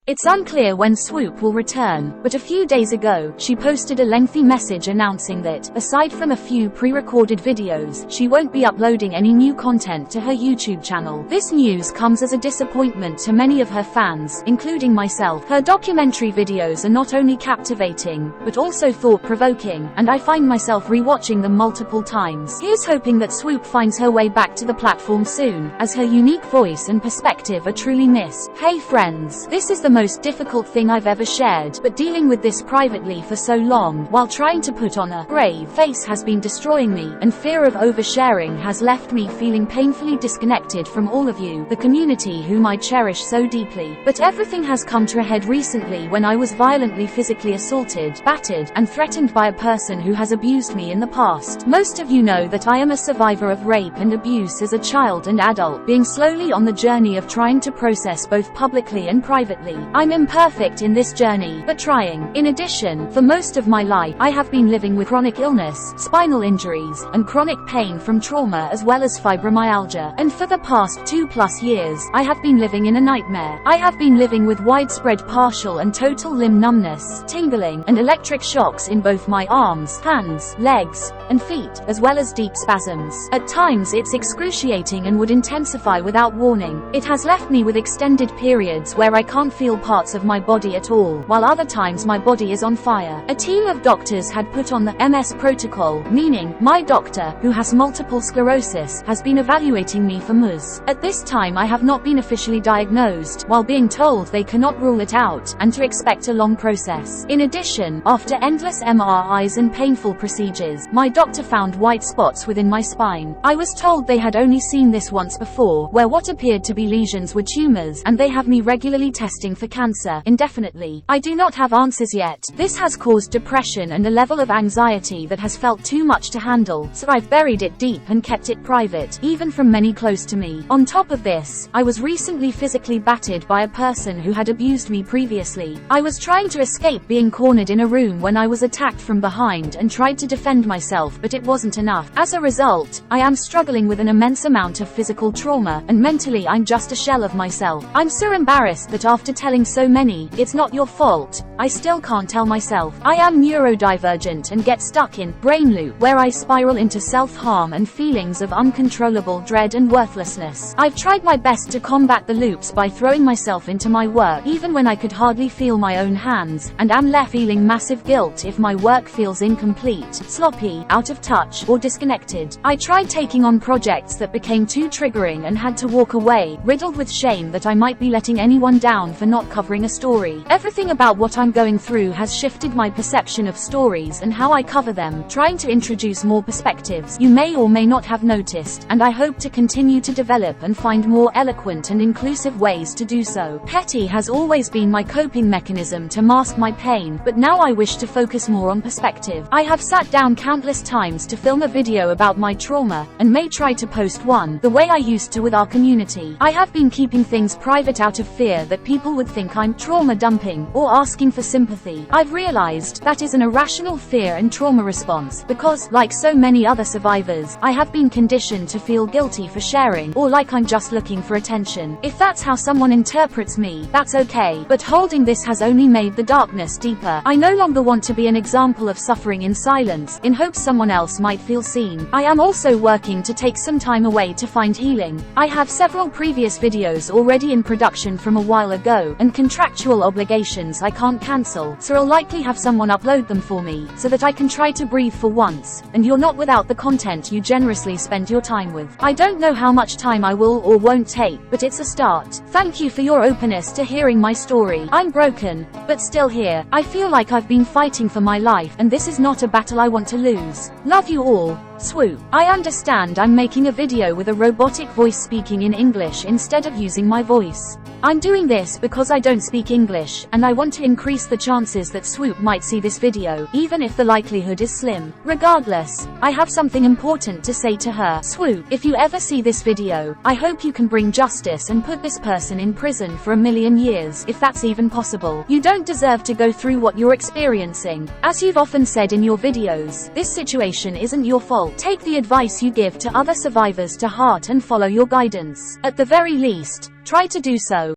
It's unclear when Swoop will return, but a few days ago, she posted a lengthy message announcing that, aside from a few pre-recorded videos, she won't be uploading any new content to her YouTube channel. This news comes as a disappointment to many of her fans, including myself. Her documentary videos are not only captivating, but also thought-provoking, and I find myself re-watching them multiple times. Here's hoping that Swoop finds her way back to the platform soon, as her unique voice and perspective are truly missed. Hey friends, this is the most difficult thing I've ever shared, but dealing with this privately for so long, while trying to put on a brave face, has been destroying me, and fear of oversharing has left me feeling painfully disconnected from all of you, the community whom I cherish so deeply. But everything has come to a head recently when I was violently physically assaulted, battered, and threatened by a person who has abused me in the past. Most of you know that I am a survivor of rape and abuse as a child and adult, being slowly on the journey of trying to process both publicly and privately. I'm imperfect in this journey, but trying. In addition, for most of my life, I have been living with chronic illness, spinal injuries, and chronic pain from trauma as well as fibromyalgia. And for the past 2+ years, I have been living in a nightmare. I have been living with widespread partial and total limb numbness, tingling, and electric shocks in both my arms, hands, legs, and feet, as well as deep spasms. At times it's excruciating and would intensify without warning. It has left me with extended periods where I can't feel parts of my body at all, while other times my body is on fire. A team of doctors had put on the MS protocol, meaning my doctor, who has multiple sclerosis, has been evaluating me for MS. At this time I have not been officially diagnosed, while being told they cannot rule it out, and to expect a long process. In addition, after endless MRIs and painful procedures, my doctor found white spots within my spine. I was told they had only seen this once before, where what appeared to be lesions were tumors, and they have me regularly testing for cancer, indefinitely. I do not have answers yet. This has caused depression and a level of anxiety that has felt too much to handle, so I've buried it deep and kept it private, even from many close to me. On top of this, I was recently physically battered by a person who had abused me previously. I was trying to escape being cornered in a room when I was attacked from behind and tried to defend myself, but it wasn't enough. As a result, I am struggling with an immense amount of physical trauma, and mentally I'm just a shell of myself. I'm so embarrassed that after telling so many, "It's not your fault," I still can't tell myself. I am neurodivergent and get stuck in brain loop, where I spiral into self-harm and feelings of uncontrollable dread and worthlessness. I've tried my best to combat the loops by throwing myself into my work, even when I could hardly feel my own hands, and am left feeling massive guilt if my work feels incomplete, sloppy, out of touch, or disconnected. I tried taking on projects that became too triggering and had to walk away, riddled with shame that I might be letting anyone down for not covering a story. Everything about what I'm going through has shifted my perception of stories and how I cover them, trying to introduce more perspectives you may or may not have noticed, and I hope to continue to develop and find more eloquent and inclusive ways to do so. Petty has always been my coping mechanism to mask my pain, but now I wish to focus more on perspective. I have sat down countless times to film a video about my trauma, and may try to post one, the way I used to with our community. I have been keeping things private out of fear that people would think I'm trauma dumping, or asking for sympathy. I've realized that is an irrational fear and trauma response, because, like so many other survivors, I have been conditioned to feel guilty for sharing, or like I'm just looking for attention. If that's how someone interprets me, that's okay, but holding this has only made the darkness deeper. I no longer want to be an example of suffering in silence, in hopes someone else might feel seen. I am also working to take some time away to find healing. I have several previous videos already in production from a while ago, and contractual obligations I can't cancel, so I'll likely have someone upload them for me, so that I can try to breathe for once, and you're not without the content you generously spend your time with. I don't know how much time I will or won't take, but it's a start. Thank you for your openness to hearing my story. I'm broken, but still here. I feel like I've been fighting for my life, and this is not a battle I want to lose. Love you all. Swoop. I understand I'm making a video with a robotic voice speaking in English instead of using my voice. I'm doing this because I don't speak English, and I want to increase the chances that Swoop might see this video, even if the likelihood is slim. Regardless, I have something important to say to her. Swoop, if you ever see this video, I hope you can bring justice and put this person in prison for 1,000,000 years, if that's even possible. You don't deserve to go through what you're experiencing. As you've often said in your videos, this situation isn't your fault. Take the advice you give to other survivors to heart and follow your guidance. At the very least, try to do so.